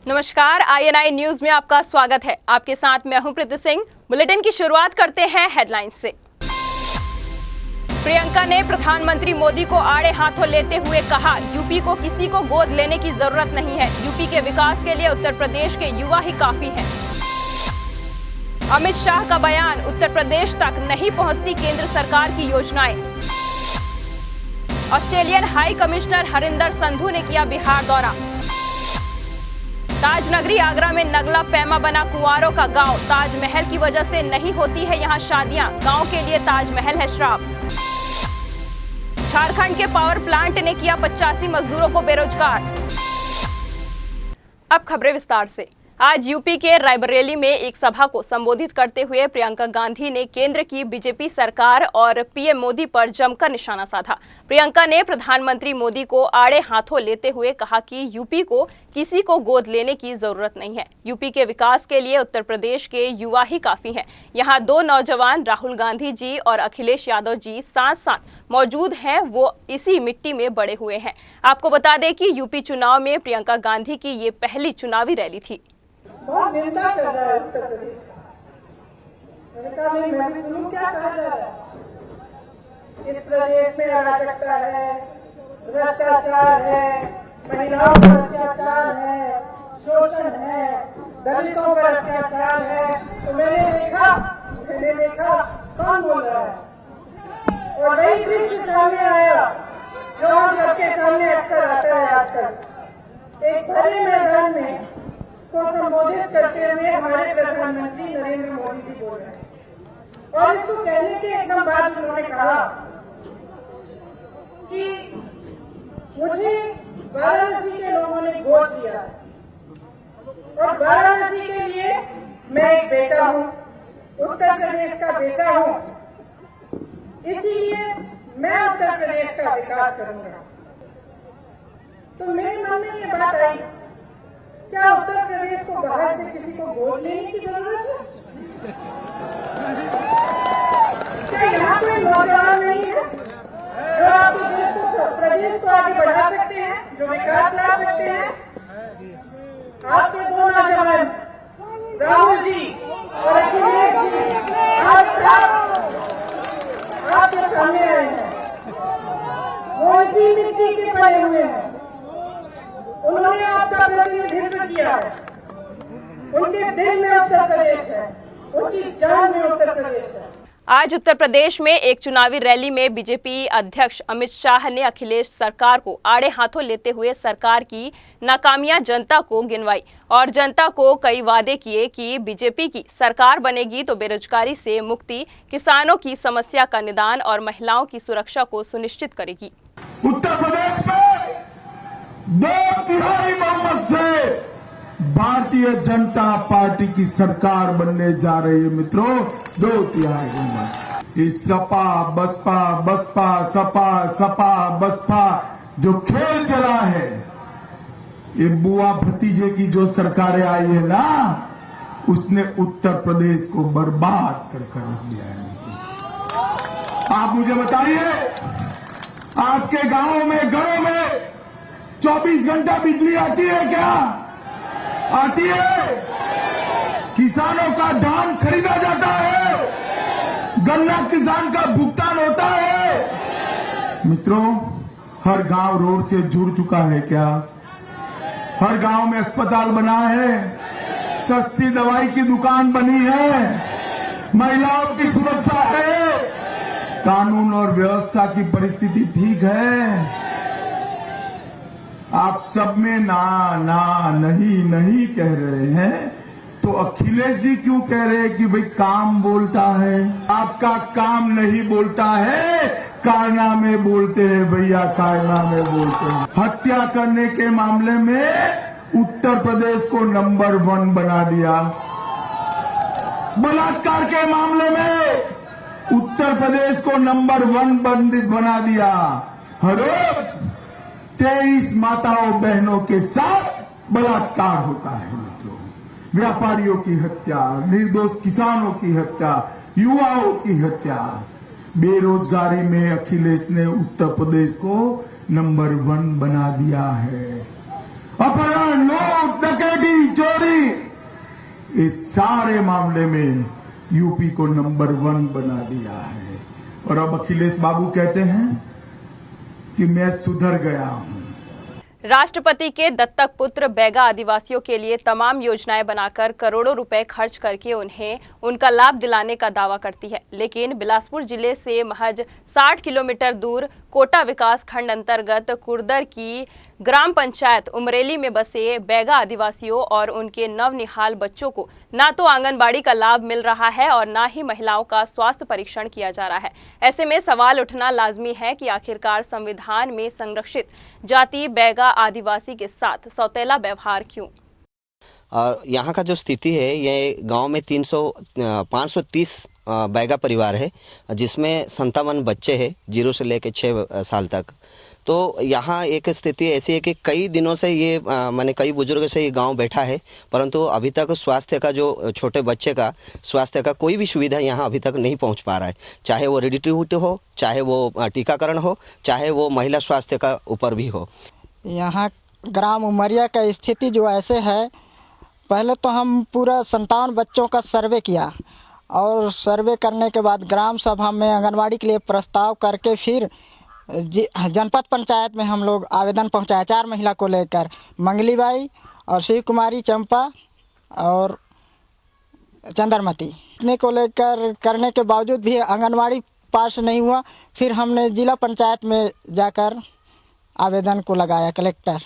नमस्कार, INI news में आपका स्वागत है। आपके साथ मैं हूं प्रीति सिंह। बुलेटिन की शुरुआत करते हैं हेडलाइंस से। प्रियंका ने प्रधानमंत्री मोदी को आड़े हाथों लेते हुए कहा, यूपी को किसी को गोद लेने की जरूरत नहीं है। यूपी के विकास के लिए उत्तर प्रदेश के युवा ही काफी हैं। अमित शाह का बयान, उत्तर प्रदेश तक नहीं पहुंचती केंद्र सरकार की योजनाएं। Australian high commissioner Harinder Sandhu ने किया बिहार दौरा। ताजनगरी आगरा में नगला पैमा बना कुंवारों का गांव। ताजमहल की वजह से नहीं होती है यहां शादियां, गांव के लिए ताजमहल है श्राप। झारखंड के पावर प्लांट ने किया 85 मजदूरों को बेरोजगार। अब खबरें विस्तार से। आज यूपी के रायबरेली में एक सभा को संबोधित करते हुए प्रियंका गांधी ने केंद्र की बीजेपी सरकार और पीएम मोदी पर जमकर निशाना साधा। प्रियंका ने प्रधानमंत्री मोदी को आड़े हाथों लेते हुए कहा कि यूपी को किसी को गोद लेने की जरूरत नहीं है। यूपी के विकास के लिए उत्तर प्रदेश के युवा ही काफी हैं। यहाँ दो नौजवान राहुल गांधी जी और अखिलेश यादव जी साथ साथ मौजूद हैं, वो इसी मिट्टी में बड़े हुए हैं। आपको बता दें कि यूपी चुनाव में प्रियंका गांधी की ये पहली चुनावी रैली थी। बहुत निंदा कर रहा है उत्तर प्रदेश का। मैंने कहा नहीं, मैं भी सुनूं क्या कहा जा रहा है। इस प्रदेश में अराजकता है, भ्रष्टाचार है, महिलाओं पर अत्याचार है, शोषण है, दलितों पर अत्याचार है। तो मैंने देखा कौन बोल रहा है, और वही दृश्य सामने आया जो हम सबके सामने अक्सर आता है आजकल। एक बड़े मैदान में को संबोधित करते हुए हमारे प्रधानमंत्री नरेंद्र मोदी जी बोल रहे हैं, और इसको कहने के एकदम बाद उन्होंने कहा कि मुझे वाराणसी के लोगों ने गोद दिया, और वाराणसी के लिए मैं एक बेटा हूं, उत्तर प्रदेश का बेटा हूं, इसीलिए मैं उत्तर प्रदेश का विकास करूंगा। तो मेरे मन में ये बात आई, क्या उत्तर प्रदेश को बाहर से किसी को गोद लेने की जरूरत है? क्या यहाँ कोई नौजवान नहीं है जो आपके देश को, प्रदेश को आगे बढ़ा सकते हैं, जो विकास ला सकते हैं? आपके दो नौजवान राहुल जी और अखिलेश जी आज आपके सामने आए हैं। वो इसी मिट्टी के पड़े हुए हैं, उन्होंने आपका प्रतिनिधित्व किया है, उनके दिल में उत्तर प्रदेश है, उनकी जान में उत्तर प्रदेश है। आज उत्तर प्रदेश में एक चुनावी रैली में बीजेपी अध्यक्ष अमित शाह ने अखिलेश सरकार को आड़े हाथों लेते हुए सरकार की नाकामियां जनता को गिनवाई और जनता को कई वादे किए कि बीजेपी की सरकार बनेगी तो बेरोजगारी से मुक्ति, किसानों की समस्या का निदान और महिलाओं की सुरक्षा को सुनिश्चित करेगी। उत्तर प्रदेश में 2/3 बहुमत से भारतीय जनता पार्टी की सरकार बनने जा रही है मित्रों। 2/3 बहुमत। इस सपा सपा बसपा जो खेल चला है, ये बुआ भतीजे की जो सरकारें आई है ना, उसने उत्तर प्रदेश को बर्बाद कर रख दिया है। आप मुझे बताइए, आपके गांवों में, घरों में 24 घंटा बिजली आती है क्या? आती है? किसानों का धान खरीदा जाता है? गन्ना किसान का भुगतान होता है? मित्रों, हर गांव रोड से जुड़ चुका है क्या? हर गांव में अस्पताल बना है, सस्ती दवाई की दुकान बनी है, महिलाओं की सुरक्षा है, कानून और व्यवस्था की परिस्थिति ठीक है। आप सब में ना नहीं कह रहे हैं, तो अखिलेश जी क्यों कह रहे हैं कि भाई काम बोलता है? आपका काम नहीं बोलता है, कारनामे बोलते हैं भैया, कारनामे बोलते हैं। हत्या करने के मामले में उत्तर प्रदेश को नंबर 1 बना दिया। बलात्कार के मामले में उत्तर प्रदेश को नंबर 1 बना दिया। हर रोज 23 माताओं बहनों के साथ बलात्कार होता है मित्रों। व्यापारियों की हत्या, निर्दोष किसानों की हत्या, युवाओं की हत्या। बेरोजगारी में अखिलेश ने उत्तर प्रदेश को नंबर 1 बना दिया है। अपहरण, लूट, डकैती, चोरी, इस सारे मामले में यूपी को नंबर 1 बना दिया है। और अब अखिलेश बाबू कहते हैं कि मैं सुधर गया हूं। राष्ट्रपति के दत्तक पुत्र बैगा आदिवासियों के लिए तमाम योजनाएं बनाकर करोड़ों रुपए खर्च करके उन्हें उनका लाभ दिलाने का दावा करती है, लेकिन बिलासपुर जिले से महज 60 किलोमीटर दूर कोटा विकास खंड अंतर्गत कुर्दर की ग्राम पंचायत उमरेली में बसे बैगा आदिवासियों और उनके नवनिहाल बच्चों को ना तो आंगनबाड़ी का लाभ मिल रहा है और ना ही महिलाओं का स्वास्थ्य परीक्षण किया जा रहा है। ऐसे में सवाल उठना लाजमी है कि आखिरकार संविधान में संरक्षित जाति बैगा आदिवासी के साथ सौतेला व्यवहार क्यों? और यहाँ का जो स्थिति है, ये गांव में 530 बैगा परिवार है, जिसमें 57 बच्चे हैं 0 से लेकर 6 साल तक। तो यहाँ एक स्थिति ऐसी है कि कई दिनों से ये मैंने कई बुजुर्ग से ये गांव बैठा है, परंतु अभी तक स्वास्थ्य का जो छोटे बच्चे का स्वास्थ्य का कोई भी सुविधा यहाँ अभी तक नहीं पहुँच पा रहा है, चाहे वो रेडी टू ईट हो, चाहे वो टीकाकरण हो, चाहे वो महिला स्वास्थ्य का ऊपर भी हो। यहाँ ग्राम उमरिया का स्थिति जो ऐसे है, पहले तो हम पूरा 57 बच्चों का सर्वे किया और सर्वे करने के बाद ग्राम सभा में आंगनवाड़ी के लिए प्रस्ताव करके फिर जनपद पंचायत में हम लोग आवेदन पहुंचाया 4 महिला को लेकर, मंगली बाई और शिव कुमारी, चंपा और चंद्रमती। इतने को लेकर करने के बावजूद भी आंगनवाड़ी पास नहीं हुआ। फिर हमने जिला पंचायत में जाकर आवेदन को लगाया कलेक्टर,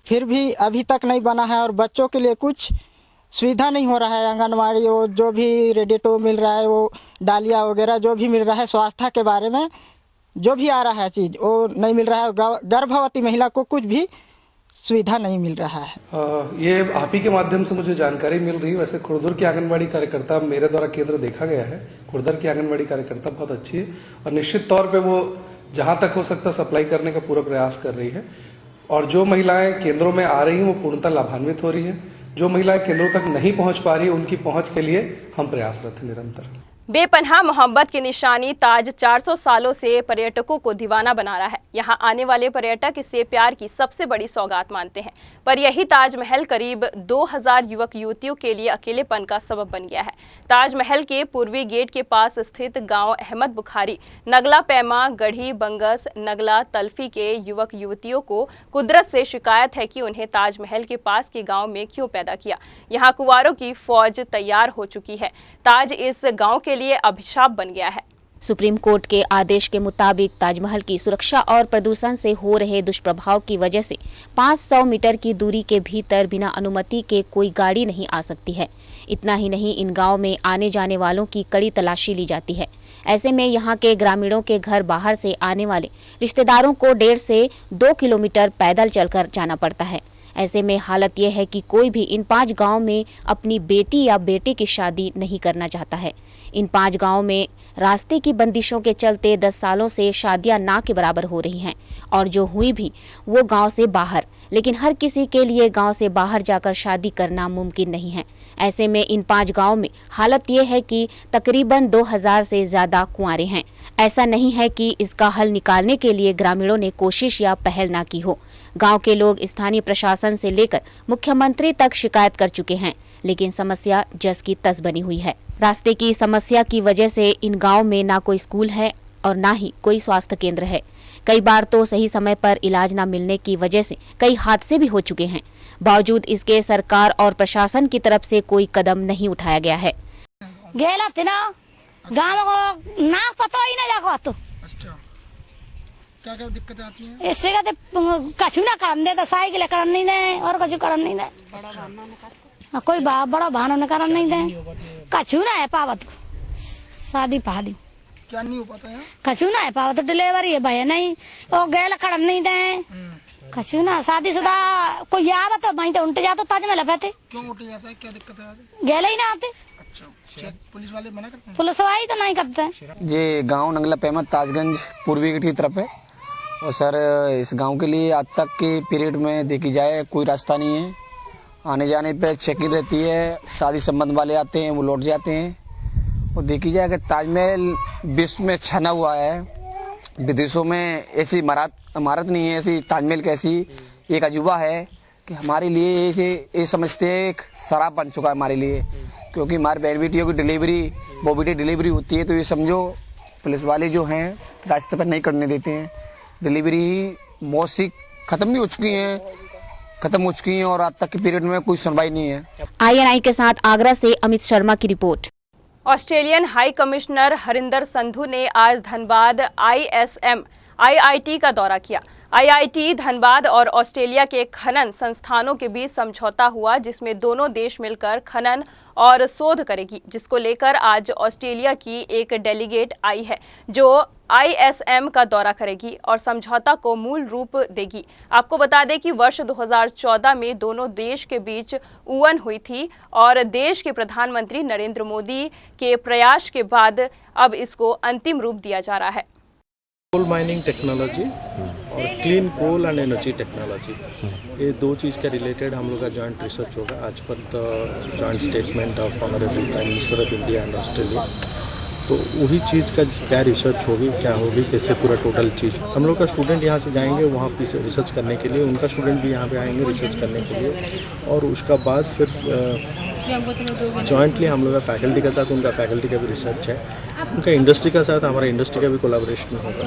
फिर भी अभी तक नहीं बना है और बच्चों के लिए कुछ सुविधा नहीं हो रहा है। आंगनवाड़ी वो जो भी रेडी टू मिल रहा है, वो डालिया वगैरह जो भी मिल रहा है, स्वास्थ्य के बारे में जो भी आ रहा है चीज़ वो नहीं मिल रहा है। गर्भवती महिला को कुछ भी सुविधा नहीं मिल रहा है। ये आप ही के माध्यम से मुझे जानकारी मिल रही है। वैसे खुर्दर की आंगनबाड़ी कार्यकर्ता मेरे द्वारा केंद्र देखा गया है, खुर्दर की आंगनबाड़ी कार्यकर्ता बहुत अच्छी है और निश्चित तौर पे वो जहां तक हो सकता सप्लाई करने का पूरा प्रयास कर रही है। और जो महिलाएं केंद्रों में आ रही हैं वो पूर्णतः लाभान्वित हो रही है। जो महिलाएं केंद्रों तक नहीं पहुंच पा रही है, उनकी पहुंच के लिए हम प्रयासरत हैं निरंतर। बेपनाह मोहब्बत की निशानी ताज 400 सालों से पर्यटकों को दीवाना बना रहा है। यहाँ आने वाले पर्यटक इसे प्यार की सबसे बड़ी सौगात मानते हैं, पर यही ताजमहल करीब 2000 युवक युवतियों के लिए अकेलेपन का सबब बन गया है। ताजमहल के पूर्वी गेट के पास स्थित गांव अहमद बुखारी, नगला पैमा, गढ़ी, बंगस, नगला, तल्फी के युवक युवतियों को कुदरत से शिकायत है कि उन्हें ताजमहल के पास के गाँव में क्यों पैदा किया। यहाँ कुंवारों की फौज तैयार हो चुकी है। ताज इस गाँव के लिए अभिशाप बन गया है। सुप्रीम कोर्ट के आदेश के मुताबिक ताजमहल की सुरक्षा और प्रदूषण से हो रहे दुष्प्रभाव की वजह से 500 मीटर की दूरी के भीतर बिना अनुमति के कोई गाड़ी नहीं आ सकती है। इतना ही नहीं, इन गांव में आने जाने वालों की कड़ी तलाशी ली जाती है। ऐसे में यहाँ के ग्रामीणों के घर बाहर से आने वाले रिश्तेदारों को 1.5 से 2 किलोमीटर पैदल चलकर जाना पड़ता है। ऐसे में हालत यह है कि कोई भी इन 5 गाँव में अपनी बेटी या बेटे की शादी नहीं करना चाहता है। इन 5 गाँव में रास्ते की बंदिशों के चलते 10 सालों से शादियां ना के बराबर हो रही हैं और जो हुई भी वो गांव से बाहर। लेकिन हर किसी के लिए गांव से बाहर जाकर शादी करना मुमकिन नहीं है। ऐसे में इन 5 गाँव में हालत ये है कि तकरीबन 2000 से ज़्यादा कुंवारे हैं। ऐसा नहीं है कि इसका हल निकालने के लिए ग्रामीणों ने कोशिश या पहल ना की हो। गांव के लोग स्थानीय प्रशासन से लेकर मुख्यमंत्री तक शिकायत कर चुके हैं, लेकिन समस्या जस की तस बनी हुई है। रास्ते की समस्या की वजह से इन गांव में ना कोई स्कूल है और ना ही कोई स्वास्थ्य केंद्र है। कई बार तो सही समय पर इलाज न मिलने की वजह से कई हादसे भी हो चुके हैं। बावजूद इसके सरकार और प्रशासन की तरफ से कोई कदम नहीं उठाया गया है। क्या क्या दिक्कतें आती हैं? इससे कहते कछु ना करन दे, तो साइकिल करन नहीं दे और कुछ करन नहीं दे, कोई बड़ा भान करन नहीं दे, कछु ना है पावत शादी पादी क्या नहीं हो पाता है? कछु ना है पावत डिलीवरी है भय नहीं, वो गैल करन नहीं दे, कछु ना शादीशुदा कोई आवत तो वहीं तो उल्ट जाता ताजमहल पे। क्यों उल्ट जाता है? क्या दिक्कत है? गैले ही ना आते। अच्छा, पुलिस वाले मना करते हैं? पुलिस वाले तो नहीं करते। ये गांव नगला पैमा ताजगंज पूर्वी गेट की तरफ है और सर इस गांव के लिए आज तक के पीरियड में देखी जाए कोई रास्ता नहीं है। आने जाने पे चेकिंग रहती है, शादी संबंध वाले आते हैं वो लौट जाते हैं। और देखी जाए कि ताजमहल विश्व में छना हुआ है, विदेशों में ऐसी इमारत नहीं है। ऐसी ताजमहल की ऐसी एक अजूबा है कि हमारे लिए ये समझते हैं एक शराब बन चुका है हमारे लिए, क्योंकि हमारे बहन बेटियों की डिलीवरी मोबिलिटी डिलीवरी होती है तो ये समझो पुलिस वाले जो हैं रास्ते पर नहीं करने देते हैं। डिलीवरी बहुत सी खत्म भी हो चुकी हैं और आज तक के पीरियड में कोई सुनवाई नहीं है। INI के साथ आगरा से अमित शर्मा की report. Australian high commissioner Harinder Sandhu ने आज धनबाद ISM IIT का दौरा किया। IIT धनबाद और ऑस्ट्रेलिया के खनन संस्थानों के बीच समझौता हुआ, जिसमें दोनों देश मिलकर खनन और शोध करेगी, जिसको लेकर आज ऑस्ट्रेलिया की एक डेलीगेट आई है जो ISM का दौरा करेगी और समझौता को मूल रूप देगी। आपको बता दें कि वर्ष 2014 में दोनों देश के बीच उवन हुई थी और देश के प्रधानमंत्री नरेंद्र मोदी के प्रयास के बाद अब इसको अंतिम रूप दिया जा रहा है। कोल माइनिंग टेक्नोलॉजी और clean coal and energy technology, ये दो चीज़ के रिलेटेड हम लोग का जॉइंट रिसर्च होगा आज पर the joint statement of honourable prime minister of India and Australia. तो वही चीज़ का क्या रिसर्च होगी, क्या होगी, कैसे पूरा टोटल चीज़। हम लोग का स्टूडेंट यहाँ से जाएंगे वहाँ पे रिसर्च करने के लिए, उनका स्टूडेंट भी यहाँ पे आएंगे रिसर्च करने के लिए, और उसका बाद फिर जॉइंटली हम लोग का फैकल्टी के साथ, उनका फैकल्टी का भी रिसर्च है, उनका इंडस्ट्री के साथ हमारा इंडस्ट्री का भी कोलैबोरेशन होगा,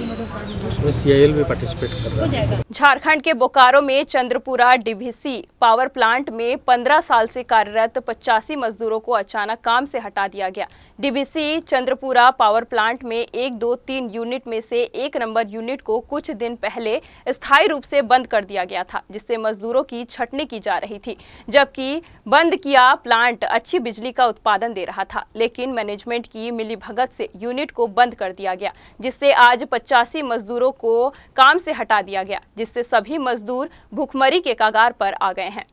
तो उसमें CIL भी पार्टिसिपेट कर रहा है। झारखंड के बोकारो में चंद्रपुरा DVC पावर प्लांट में 15 साल से कार्यरत 85 मजदूरों को अचानक काम से हटा दिया गया। DVC चंद्रपुरा पावर प्लांट में 1, 2, 3 यूनिट में से 1 नंबर यूनिट को कुछ दिन पहले स्थायी रूप से बंद कर दिया गया था, जिससे मजदूरों की छटनी की जा रही थी। जबकि बंद किया प्लांट अच्छी बिजली का उत्पादन दे रहा था, लेकिन मैनेजमेंट की मिलीभगत से यूनिट को बंद कर दिया गया, जिससे आज 85 मजदूरों को काम से हटा दिया गया, जिससे सभी मजदूर भूखमरी के कगार पर आ गए हैं।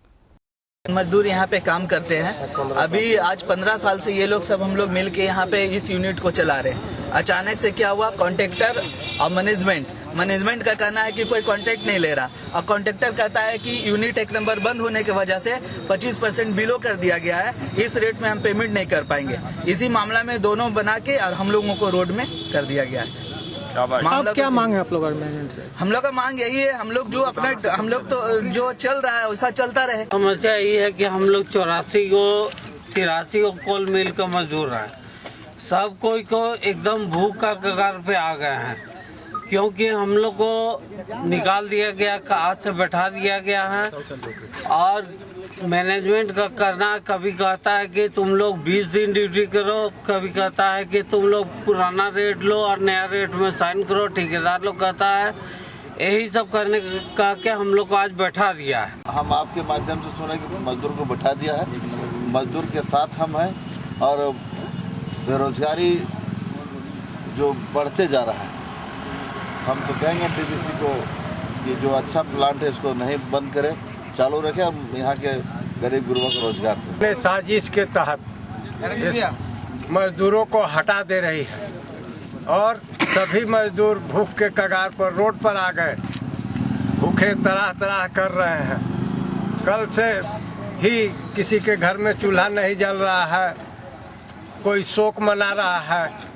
मजदूर यहाँ पे काम करते हैं। अभी आज 15 साल से ये लोग सब हम लोग मिल के यहाँ पे इस यूनिट को चला रहे हैं। अचानक से क्या हुआ, कॉन्ट्रैक्टर और मैनेजमेंट का कहना है कि कोई कॉन्ट्रैक्ट नहीं ले रहा, और कॉन्ट्रैक्टर कहता है कि यूनिट 1 नंबर बंद होने की वजह से 25% बिलो कर दिया गया है, इस रेट में हम पेमेंट नहीं कर पाएंगे। इसी मामला में दोनों बना के और हम लोगों को रोड में कर दिया गया है। अब क्या मांग है आप लोग से? हम लोग का मांग यही है, हम लोग तो जो चल रहा है वैसा चलता रहे। समस्या यही है कि हम लोग 83 को कोल मिल का मजदूर है, सब कोई को एकदम भूख का कगार पे आ गए हैं, क्योंकि हम लोग को निकाल दिया गया, हाथ से बैठा दिया गया है, और मैनेजमेंट का करना, कभी कहता है कि तुम लोग 20 दिन ड्यूटी करो, कभी कहता है कि तुम लोग पुराना रेट लो और नया रेट में साइन करो, ठेकेदार लोग कहता है, यही सब करने का के हम लोग को आज बैठा दिया है। हम आपके माध्यम से सुने कि मजदूर को बैठा दिया है, मजदूर के साथ हम हैं, और बेरोजगारी जो बढ़ते जा रहा है, हम तो कहेंगे DVC को कि जो अच्छा प्लांट है इसको नहीं बंद करे, चालू रखे, हम यहाँ के गरीब गुरबा को रोजगार दें। साजिश के तहत मजदूरों को हटा दे रही है और सभी मजदूर भूख के कगार पर रोड पर आ गए, भूखे तरह कर रहे हैं। कल से ही किसी के घर में चूल्हा नहीं जल रहा है, कोई शोक मना रहा है।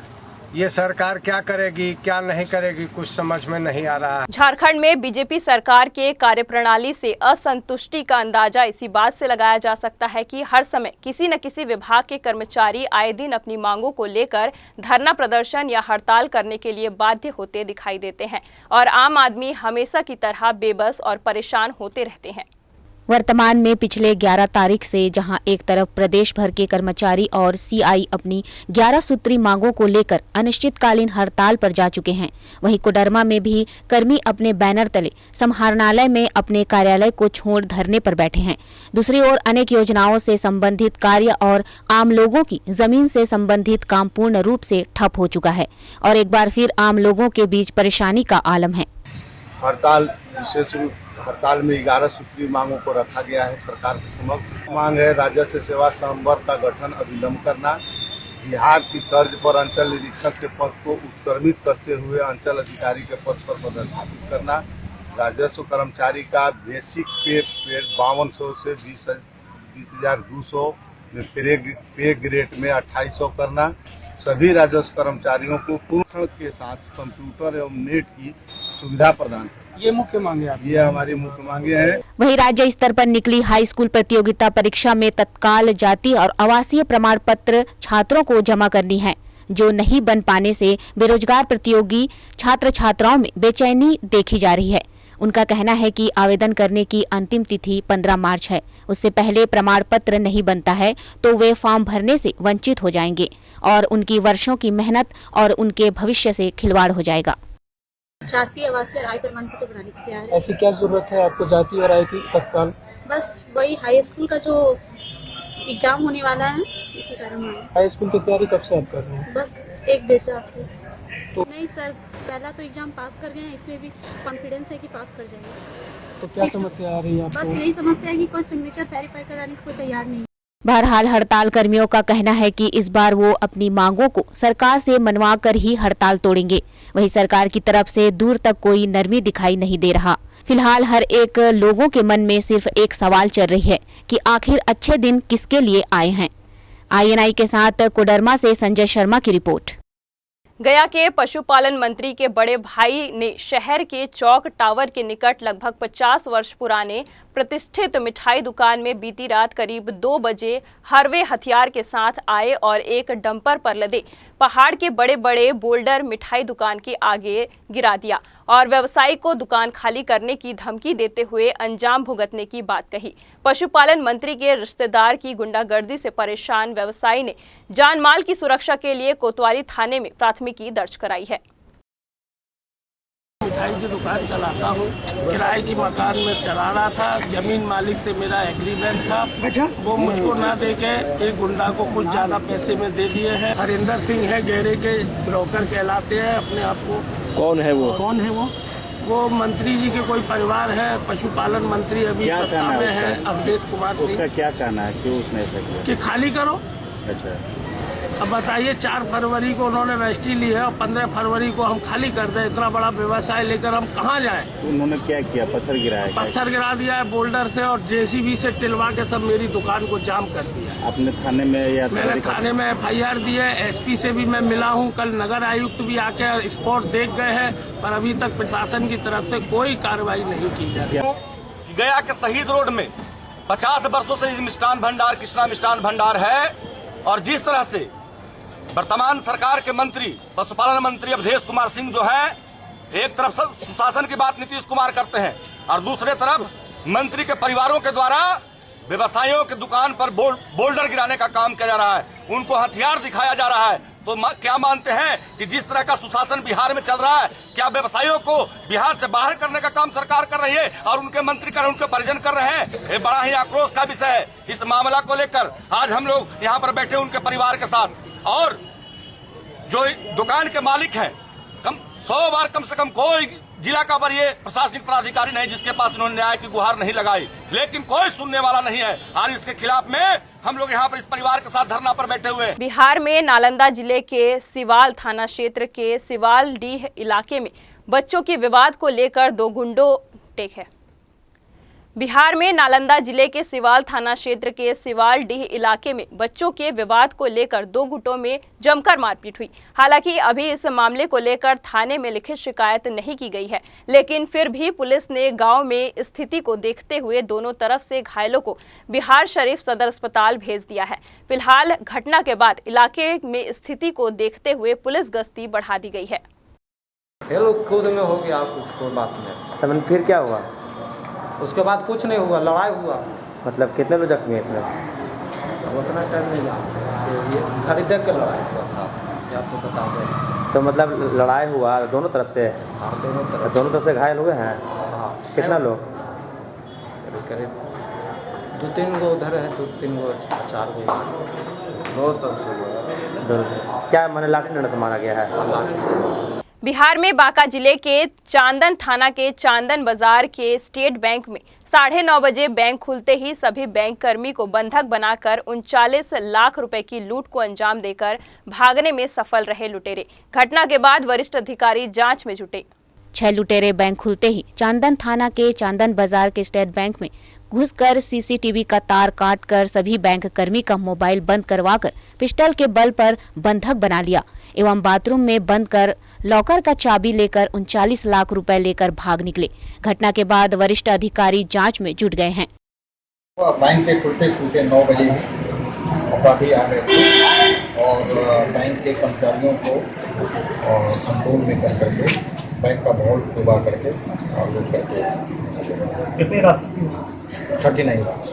ये सरकार क्या करेगी क्या नहीं करेगी कुछ समझ में नहीं आ रहा है। झारखंड में बीजेपी सरकार के कार्यप्रणाली से असंतुष्टि का अंदाजा इसी बात से लगाया जा सकता है कि हर समय किसी न किसी विभाग के कर्मचारी आए दिन अपनी मांगों को लेकर धरना प्रदर्शन या हड़ताल करने के लिए बाध्य होते दिखाई देते हैं, और आम आदमी हमेशा की तरह बेबस और परेशान होते रहते हैं। वर्तमान में पिछले 11 तारीख से जहां एक तरफ प्रदेश भर के कर्मचारी और CI अपनी 11 सूत्री मांगों को लेकर अनिश्चितकालीन हड़ताल पर जा चुके हैं, वहीं कोडरमा में भी कर्मी अपने बैनर तले समाहरणालय में अपने कार्यालय को छोड़ धरने पर बैठे हैं। दूसरी ओर अनेक योजनाओं से संबंधित कार्य और आम लोगों की जमीन से संबंधित काम पूर्ण रूप से ठप हो चुका है और एक बार फिर आम लोगों के बीच परेशानी का आलम है। हड़ताल में 11 सूत्री मांगों को रखा गया है। सरकार के समक्ष मांग है राजस्व सेवा संवर्ग का गठन अविलंब करना, बिहार की तर्ज पर अंचल निरीक्षक के पद को उत्क्रमित करते हुए अंचल अधिकारी के पद पर पदस्थापित करना, राजस्व कर्मचारी का बेसिक पे 5200 से 20,200 पे ग्रेड में 2800 करना, सभी राजस्व कर्मचारियों को पूर्ण के साथ कंप्यूटर एवं नेट की सुविधा प्रदान करना। ये मुख्य मांगे आप? ये हमारी मुख्य मांगे है। वहीं राज्य स्तर पर निकली हाई स्कूल प्रतियोगिता परीक्षा में तत्काल जाति और आवासीय प्रमाण पत्र छात्रों को जमा करनी है, जो नहीं बन पाने से बेरोजगार प्रतियोगी छात्र छात्राओं में बेचैनी देखी जा रही है। उनका कहना है कि आवेदन करने की अंतिम तिथि 15 मार्च है। उससे पहले प्रमाण पत्र नहीं बनता है तो वे फॉर्म भरने से वंचित हो जाएंगे और उनकी वर्षों की मेहनत और उनके भविष्य से खिलवाड़ हो जाएगा। जाति आवासीय और आय प्रमाण पत्र बनाने की तैयारी है। ऐसी क्या जरूरत है आपको जाति और आय की तत्काल? बस वही हाई स्कूल का जो एग्जाम होने वाला है, इसी कारण। हाई स्कूल की तैयारी कब से आप कर रहे हैं? बस 1-1.5 साल से। नहीं सर, पहला तो एग्जाम पास कर गए हैं, इसमें भी कॉन्फिडेंस है कि पास कर जाएंगे। तो क्या समस्या आ रही है आपको? बस यही समस्या है कि कोई सिग्नेचर वेरीफाई कराने को तैयार नहीं। बहरहाल हड़ताल कर्मियों का कहना है कि इस बार वो अपनी मांगों को सरकार से मनवा कर ही हड़ताल तोड़ेंगे। वहीं सरकार की तरफ से दूर तक कोई नरमी दिखाई नहीं दे रहा। फिलहाल हर एक लोगों के मन में सिर्फ एक सवाल चल रही है कि आखिर अच्छे दिन किसके लिए आए हैं। INI के साथ कोडरमा से संजय शर्मा की रिपोर्ट। गया के पशुपालन मंत्री के बड़े भाई ने शहर के चौक टावर के निकट लगभग 50 वर्ष पुराने प्रतिष्ठित मिठाई दुकान में बीती रात करीब 2 बजे हरवे हथियार के साथ आए और एक डंपर पर लदे पहाड़ के बड़े बड़े बोल्डर मिठाई दुकान के आगे गिरा दिया और व्यवसायी को दुकान खाली करने की धमकी देते हुए अंजाम भुगतने की बात कही। पशुपालन मंत्री के रिश्तेदार की गुंडागर्दी से परेशान व्यवसायी ने जान माल की सुरक्षा के लिए कोतवाली थाने में प्राथमिकी दर्ज कराई है। मिठाई की दुकान चलाता हूँ, किराए की मकान में चला रहा था। जमीन मालिक से मेरा एग्रीमेंट था, वो मुझको ना देके एक गुंडा को कुछ ज्यादा पैसे में दे दिए हैं। हरिंदर सिंह है, गेरे के ब्रोकर कहलाते हैं अपने आप को। कौन है वो? वो मंत्री जी के कोई परिवार है। पशुपालन मंत्री अभी सत्ता में है, अवधेश कुमार सिंह। उसका क्या कहना है, क्यों उसने ऐसा किया? कि खाली करो। अच्छा, अब बताइए, 4 फरवरी को उन्होंने रजिस्ट्री ली है और 15 फरवरी को हम खाली कर दें। इतना बड़ा व्यवसाय लेकर हम कहाँ जाएं? उन्होंने क्या किया? पत्थर गिराया? पत्थर गिरा दिया है बोल्डर से और JCB से टिलवा के सब मेरी दुकान को जाम कर दिया। आपने थाने में या? मैंने थाने में FIR दी है। SP से भी मैं मिला हूँ। कल नगर आयुक्त भी आके स्पॉट देख गए हैं, पर अभी तक प्रशासन की तरफ से कोई कार्रवाई नहीं की जा रही। गया के शहीद रोड में 50 वर्षों से मिष्ठान भंडार कृष्णा मिष्ठान भंडार है और जिस तरह से वर्तमान सरकार के मंत्री पशुपालन मंत्री अवधेश कुमार सिंह जो है, एक तरफ सुशासन की बात नीतीश कुमार करते हैं और दूसरे तरफ मंत्री के परिवारों के द्वारा व्यवसायियों की दुकान पर बोल्डर गिराने का काम किया जा रहा है, उनको हथियार दिखाया जा रहा है। तो क्या मानते हैं कि जिस तरह का सुशासन बिहार में चल रहा है, क्या व्यवसायियों को बिहार से बाहर करने का काम सरकार कर रही है और उनके मंत्री उनके परिजन कर रहे हैं? ये बड़ा ही आक्रोश का विषय है। इस मामला को लेकर आज हम लोग यहाँ पर बैठे उनके परिवार के साथ, और जो दुकान के मालिक हैं, 100 बार कम से कम कोई जिला का वरीय प्रशासनिक पदाधिकारी नहीं जिसके पास उन्होंने न्याय की गुहार नहीं लगाई, लेकिन कोई सुनने वाला नहीं है। और इसके खिलाफ में हम लोग यहाँ पर इस परिवार के साथ धरना पर बैठे हुए हैं। बिहार में नालंदा जिले के सिवाल थाना क्षेत्र के सिवालडीह इलाके में बच्चों के विवाद को लेकर 2 गुंडों टेक है। बिहार में नालंदा जिले के सिवाल थाना क्षेत्र के सिवालडीह इलाके में बच्चों के विवाद को लेकर 2 गुटों में जमकर मारपीट हुई। हालांकि अभी इस मामले को लेकर थाने में लिखित शिकायत नहीं की गई है, लेकिन फिर भी पुलिस ने गांव में स्थिति को देखते हुए दोनों तरफ से घायलों को बिहार शरीफ सदर अस्पताल भेज दिया है। फिलहाल घटना के बाद इलाके में स्थिति को देखते हुए पुलिस गश्ती बढ़ा दी गई है। खुद में हो गया कुछ को बात में, तब फिर क्या हुआ? उसके बाद कुछ नहीं हुआ, लड़ाई हुआ। मतलब कितने लोग जख्मी है इसमें? उतना टाइम नहीं लगा, खाली देख के लड़ाई हुआ था, आपको बता दें। तो मतलब लड़ाई हुआ दोनों तरफ से? हाँ, दोनों तरफ से घायल हुए हैं। हाँ। कितना लोग? करीब 2-3 गो उधर है, 2-3 गो 4 गो दोनों तरफ से हुआ। क्या मैंने लाठी डंडा से मारा गया है? लाठी से। बिहार में बांका जिले के चांदन थाना के चांदन बाजार के स्टेट बैंक में 9:30 बजे बैंक खुलते ही सभी बैंक कर्मी को बंधक बनाकर 39 लाख रुपए की लूट को अंजाम देकर भागने में सफल रहे लुटेरे। घटना के बाद वरिष्ठ अधिकारी जांच में जुटे। 6 लुटेरे बैंक खुलते ही चांदन थाना के चांदन बाजार के स्टेट बैंक में घुसकर सीसीटीवी का तार काटकर सभी बैंक कर्मी का मोबाइल बंद करवाकर पिस्टल के बल पर बंधक बना लिया एवं बाथरूम में बंद कर लॉकर का चाबी लेकर 39 लाख रुपए लेकर भाग निकले। घटना के बाद वरिष्ठ अधिकारी जांच में जुट गए हैं। बैंक के खुलते छूटे 9 बजे अपराधी आ गए थे और बैंक के कर्मचारियों को कंट्रोल में कर करके बैंक का माहौल डुबा करके और लूट करके। कितनी राशि? 39 लाख।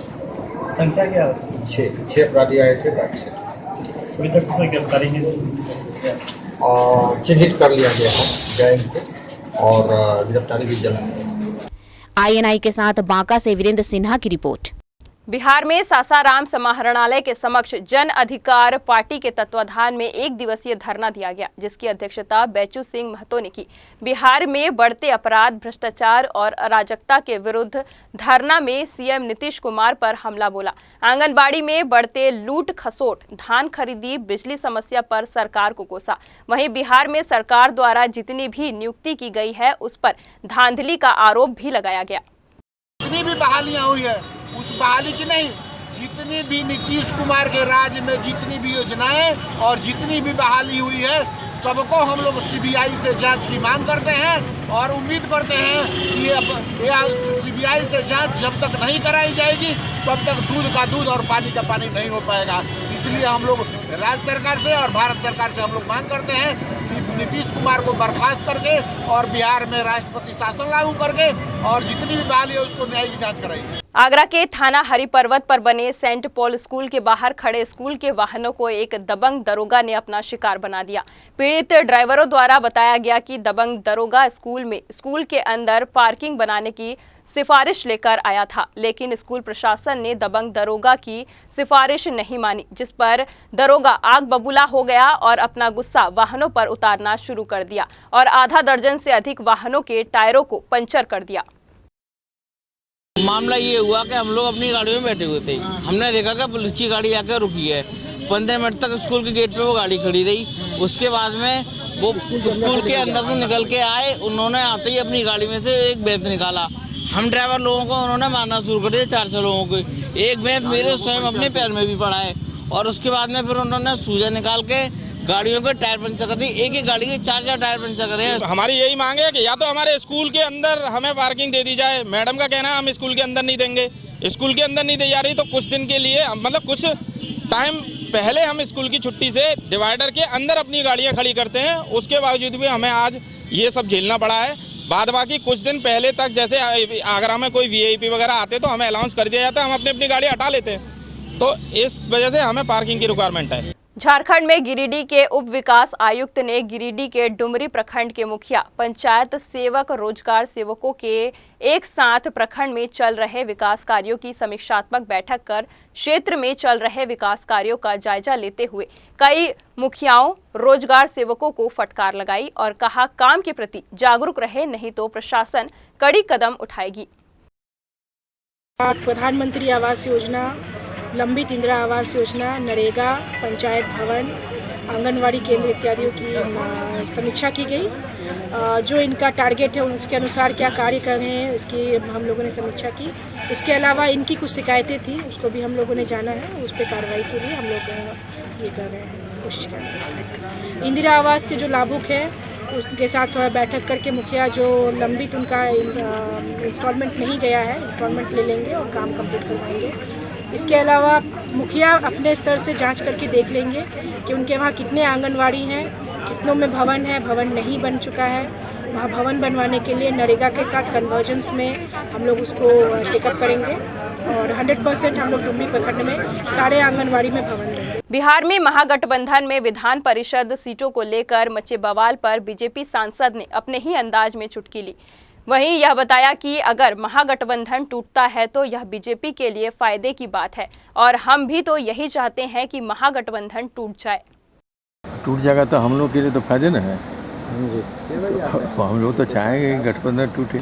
संख्या क्या? 6 अपराधी आए थे बैंक से। अभी तक किसी गिरफ्तारी नहीं? चिन्हित कर लिया गया है बैंक पे और गिरफ्तारी भी जल्द। INI के साथ बांका से वीरेंद्र सिन्हा की रिपोर्ट। बिहार में सासाराम समाहरणालय के समक्ष जन अधिकार पार्टी के तत्वाधान में 1 दिवसीय धरना दिया गया, जिसकी अध्यक्षता बैचू सिंह महतो ने की। बिहार में बढ़ते अपराध, भ्रष्टाचार और अराजकता के विरुद्ध धरना में सीएम नीतीश कुमार पर हमला बोला। आंगनबाड़ी में बढ़ते लूट खसोट, धान खरीदी, बिजली समस्या पर सरकार को कोसा। वहीं बिहार में सरकार द्वारा जितनी भी नियुक्ति की गई है उस पर धांधली का आरोप भी लगाया गया। जितनी भी बहालियां हुई है उस बहाली की नहीं, जितनी भी नीतीश कुमार के राज्य में जितनी भी योजनाएं और जितनी भी बहाली हुई है सबको हम लोग सीबीआई से जांच की मांग करते हैं और उम्मीद करते हैं कि अब सीबीआई से जांच जब तक नहीं कराई जाएगी तब तक दूध का दूध और पानी का पानी नहीं हो पाएगा। इसलिए हम लोग राज्य सरकार से और भारत सरकार से हम लोग मांग करते हैं कि नीतीश कुमार को बर्खास्त करके और बिहार में राष्ट्रपति शासन लागू करके और जितनी भी बहाली है उसको न्यायिक जांच कराई। आगरा के थाना हरि पर्वत पर बने सेंट पॉल स्कूल के बाहर खड़े स्कूल के वाहनों को एक दबंग दरोगा ने अपना शिकार बना दिया। पीड़ित ड्राइवरों द्वारा बताया गया कि दबंग दरोगा स्कूल के अंदर पार्किंग बनाने की सिफारिश लेकर आया था, लेकिन स्कूल प्रशासन ने दबंग दरोगा की सिफारिश नहीं मानी, जिस पर दरोगा आग बबूला हो गया और अपना गुस्सा वाहनों पर उतारना शुरू कर दिया और आधा दर्जन से अधिक वाहनों के टायरों को पंचर कर दिया। मामला ये हुआ कि हम लोग अपनी गाड़ी में बैठे हुए थे, हमने देखा कि पुलिस की गाड़ी आकर रुकी है। 15 मिनट तक स्कूल के गेट पे वो गाड़ी खड़ी रही। उसके बाद में वो स्कूल के अंदर से निकल के आए, उन्होंने आते ही अपनी गाड़ी में से एक बैग निकाला। हम ड्राइवर लोगों को उन्होंने मारना शुरू कर दिया, 4 लोगों को। एक बैग मेरे स्वयं अपने पैर में भी पड़ा है और उसके बाद में फिर उन्होंने सूजा निकाल के गाड़ियों के टायर पंचर कर दी। एक गाड़ी के 4 टायर पंचर करे हैं। हमारी यही मांग है कि या तो हमारे स्कूल के अंदर हमें पार्किंग दे दी जाए। मैडम का कहना है हम स्कूल के अंदर नहीं देंगे। स्कूल के अंदर नहीं दी जा रही तो कुछ दिन के लिए मतलब कुछ टाइम पहले हम स्कूल की छुट्टी से डिवाइडर के अंदर अपनी गाड़ियां खड़ी करते हैं, उसके बावजूद भी हमें आज ये सब झेलना पड़ा है। बाद बाकी कुछ दिन पहले तक जैसे आगरा में कोई वीआईपी वगैरह आते तो हमें अलाउंस कर दिया जाता है, हम अपनी गाड़ी हटा लेते हैं। तो इस वजह से हमें पार्किंग की रिक्वायरमेंट है। झारखंड में गिरिडीह के उप विकास आयुक्त ने गिरिडीह के डुमरी प्रखंड के मुखिया, पंचायत सेवक, रोजगार सेवकों के एक साथ प्रखंड में चल रहे विकास कार्यों की समीक्षात्मक बैठक कर क्षेत्र में चल रहे विकास कार्यों का जायजा लेते हुए कई मुखियाओं, रोजगार सेवकों को फटकार लगाई और कहा काम के प्रति जागरूक रहे, नहीं तो प्रशासन कड़ी कदम उठाएगी। प्रधानमंत्री आवास योजना, लंबित इंदिरा आवास योजना, नरेगा, पंचायत भवन, आंगनवाड़ी केंद्र इत्यादियों की समीक्षा की गई। जो इनका टारगेट है उसके अनुसार क्या कार्य कर रहे हैं उसकी हम लोगों ने समीक्षा की। इसके अलावा इनकी कुछ शिकायतें थी, उसको भी हम लोगों ने जाना है, उस पर कार्रवाई के लिए हम लोग ये कर रहे हैं, कोशिश कर रहे हैं। इंदिरा आवास के जो लाभुक हैं उसके साथ थोड़ा बैठक करके मुखिया जो लंबित उनका इंस्टॉलमेंट नहीं गया है, इंस्टॉलमेंट ले लेंगे और काम कंप्लीट करवाएंगे। इसके अलावा मुखिया अपने स्तर से जांच करके देख लेंगे कि उनके वहाँ कितने आंगनवाड़ी हैं, कितनों में भवन है, भवन नहीं बन चुका है। वहाँ भवन बनवाने के लिए नरेगा के साथ कन्वर्जेंस में हम लोग उसको टेकअप करेंगे और 100% हम लोग डुमरी प्रखंड में सारे आंगनवाड़ी में भवन देंगे। बिहार में महागठबंधन में विधान परिषद सीटों को लेकर मचे बवाल पर बीजेपी सांसद ने अपने ही अंदाज में चुटकी ली। वहीं यह बताया कि अगर महागठबंधन टूटता है तो यह बीजेपी के लिए फायदे की बात है और हम भी तो यही चाहते हैं कि महागठबंधन टूट जाए। टूट जाएगा तो हम लोग के लिए तो फायदे न है, तो हम लोग तो चाहेंगे गठबंधन टूटे।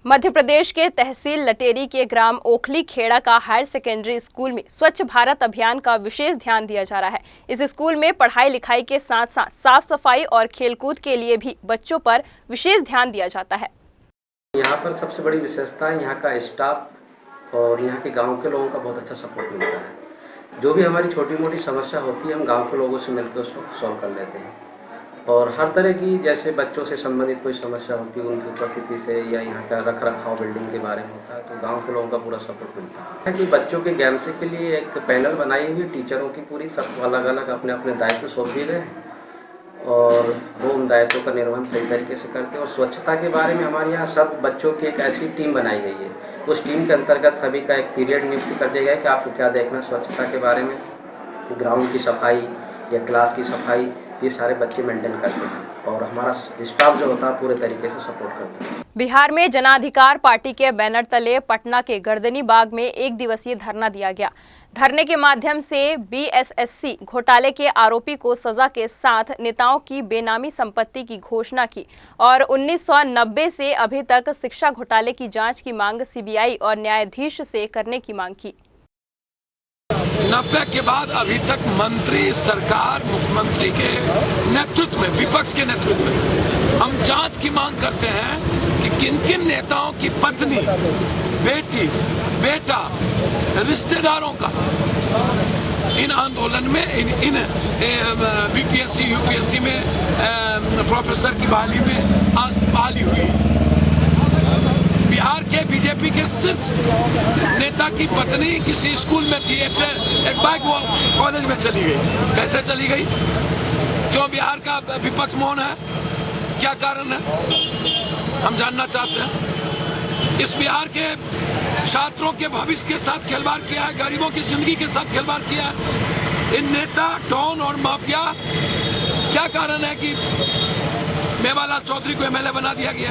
मध्य प्रदेश के तहसील लटेरी के ग्राम ओखली खेड़ा का हायर सेकेंडरी स्कूल में स्वच्छ भारत अभियान का विशेष ध्यान दिया जा रहा है। इस स्कूल में पढ़ाई लिखाई के साथ साथ साफ सफाई और खेलकूद के लिए भी बच्चों पर विशेष ध्यान दिया जाता है। यहाँ पर सबसे बड़ी विशेषता यहाँ का स्टाफ और यहाँ के गांव के लोगों का बहुत अच्छा सपोर्ट मिलता है। जो भी हमारी छोटी मोटी समस्या होती है हम गांव के लोगों से मिलकर उसको सॉल्व कर लेते हैं। और हर तरह की जैसे बच्चों से संबंधित कोई समस्या होती है उनकी उपस्थिति से या यहाँ का रख रखाव बिल्डिंग के बारे में होता है तो गांव के लोगों का पूरा सपोर्ट मिलता है। कि बच्चों के ज्ञान से के लिए एक पैनल बनाई हुई टीचरों की पूरी सब अलग अलग अपने अपने दायित्व सौंप दिए गए और वो उन दायित्वों का निर्वहन सही तरीके से करते हैं। और स्वच्छता के बारे में हमारे यहाँ सब बच्चों की एक ऐसी टीम बनाई गई है, उस टीम के अंतर्गत सभी का एक पीरियड नियुक्त कर दिया गया है कि आपको क्या देखना स्वच्छता के बारे में, ग्राउंड की सफाई या क्लास की सफाई, ये सारे बच्चे मेंटेन करते हैं और हमारा स्टाफ जो होता है पूरे तरीके से सपोर्ट करता है। बिहार में जनाधिकार पार्टी के बैनर तले पटना के गर्दनी बाग में 1 दिवसीय धरना दिया गया। धरने के माध्यम से बीएसएससी घोटाले के आरोपी को सजा के साथ नेताओं की बेनामी संपत्ति की घोषणा की और 1990 से अभी तक शिक्षा घोटाले की जांच की मांग सीबीआई और न्यायाधीश से करने की मांग की। 90 के बाद अभी तक मंत्री सरकार मुख्यमंत्री के नेतृत्व में, विपक्ष के नेतृत्व में हम जांच की मांग करते हैं कि किन किन नेताओं की पत्नी, बेटी, बेटा, रिश्तेदारों का इन आंदोलन में इन बीपीएससी यूपीएससी में प्रोफेसर की बहाली में आज बहाली हुई। बिहार के बीजेपी के शीर्ष नेता की पत्नी किसी स्कूल में थी, एक बाइक वो कॉलेज में चली गई। कैसे चली गई? क्यों बिहार का विपक्ष मौन है? क्या कारण है? हम जानना चाहते हैं। इस बिहार के छात्रों के भविष्य के साथ खिलवाड़ किया है, गरीबों की जिंदगी के साथ खिलवाड़ किया है। इन नेता, डॉन और माफिया, क्या कारण है कि मेवालाल चौधरी को एमएलए बना दिया गया,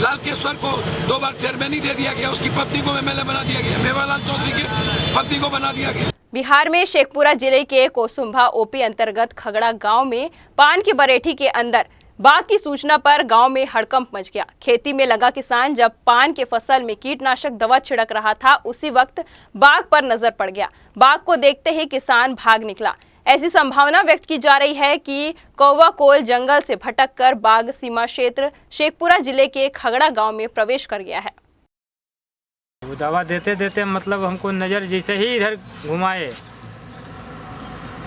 लालकेश्वर को 2 बार चेयरमैन दे दिया गया, उसकी पत्नी को एमएलए बना दिया गया, मेवालाल चौधरी की पत्नी को बना दिया गया। बिहार में शेखपुरा जिले के कोसुम्भा ओपी अंतर्गत खगड़ा गांव में पान की बरेठी के अंदर बाघ की सूचना पर गांव में हड़कंप मच गया। खेती में लगा किसान जब पान के फसल में कीटनाशक दवा छिड़क रहा था उसी वक्त बाघ पर नजर पड़ गया। बाघ को देखते ही किसान भाग निकला। ऐसी संभावना व्यक्त की जा रही है कि कौवा कोल जंगल से भटककर बाघ सीमा क्षेत्र शेखपुरा जिले के खगड़ा गांव में प्रवेश कर गया है। वो दवा देते देते मतलब हमको नज़र जैसे ही इधर घुमाए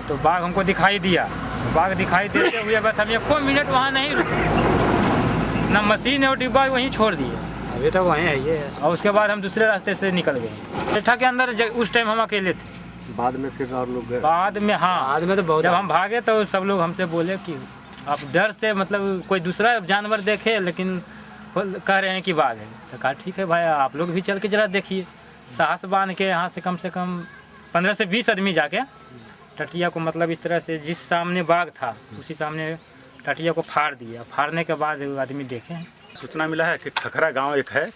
तो बाघ हमको दिखाई दिया। बाघ दिखाई देते हुए बस हम 1 मिनट वहाँ नहीं रुके, ना मशीन और डिब्बा वहीं छोड़ दिए, अभी तक वहीं है ये। और उसके बाद हम दूसरे रास्ते से निकल गए। पेठा के अंदर उस टाइम हम अकेले थे। बाद में फिर और लोग गए? बाद में तो बहुत जब हम भागे तो सब लोग हमसे बोले कि आप डर से मतलब कोई दूसरा जानवर देखे लेकिन कह रहे हैं कि बाघ है। तो कहा ठीक है भाई आप लोग भी चल के जरा देखिए। साहस बांध के यहाँ से कम 15 से 20 आदमी जाके टटिया को मतलब इस तरह से जिस सामने बाघ था उसी सामने टटिया को फाड़ दिया। फाड़ने के बाद आदमी देखे। सूचना मिला है कि खखरा गांव एक है,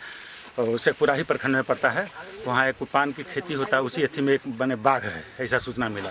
उसे पूरा ही प्रखंड में पड़ता है, वहाँ एक पान की खेती होता है, उसी अथी में एक बने बाघ है, ऐसा सूचना मिला।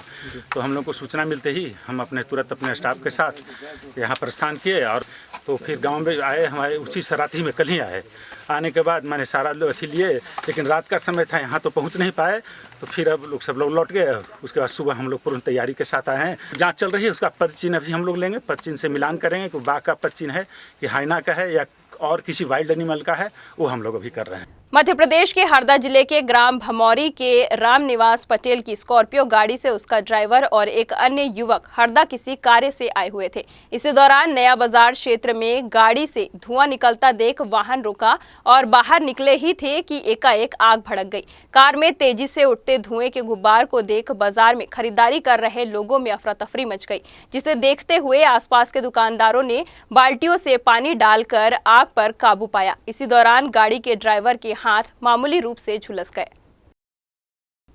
तो हम लोग को सूचना मिलते ही हम तुरंत अपने स्टाफ के साथ यहाँ प्रस्थान किए और तो फिर गांव में आए। हमारे उसी सराती में कल ही आए। आने के बाद मैंने सारा अथी लिए, लेकिन रात का समय था, यहाँ तो पहुँच नहीं पाए। तो फिर अब सब लोग लौट गए। उसके बाद सुबह हम लोग पूर्ण तैयारी के साथ आए हैं। जाँच चल रही है, उसका पदचिन्ह अभी हम लोग लेंगे, पदचिन्ह से मिलान करेंगे कि बाघ का पदचिन्ह है कि हाइना का है या और किसी वाइल्ड एनिमल का है, वो हम लोग अभी कर रहे हैं। मध्य प्रदेश के हरदा जिले के ग्राम भमौरी के रामनिवास पटेल की स्कॉर्पियो गाड़ी से उसका ड्राइवर और एक अन्य युवक हरदा किसी कार्य से आए हुए थे। इसी दौरान नया बाजार क्षेत्र में गाड़ी से धुआं निकलता देख वाहन रुका और बाहर निकले ही थे कि एकाएक आग भड़क गई। कार में तेजी से उठते धुएं के गुब्बार को देख बाजार में खरीदारी कर रहे लोगों में अफरा तफरी मच गई, जिसे देखते हुए आसपास के दुकानदारों ने बाल्टियों से पानी डालकर आग पर काबू पाया। इसी दौरान गाड़ी के ड्राइवर के हाथ मामूली रूप से झुलस गए।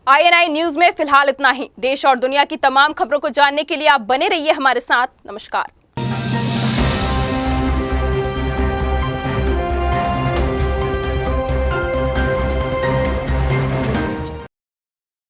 INI न्यूज में फिलहाल इतना ही। देश और दुनिया की तमाम खबरों को जानने के लिए आप बने रहिए हमारे साथ। नमस्कार।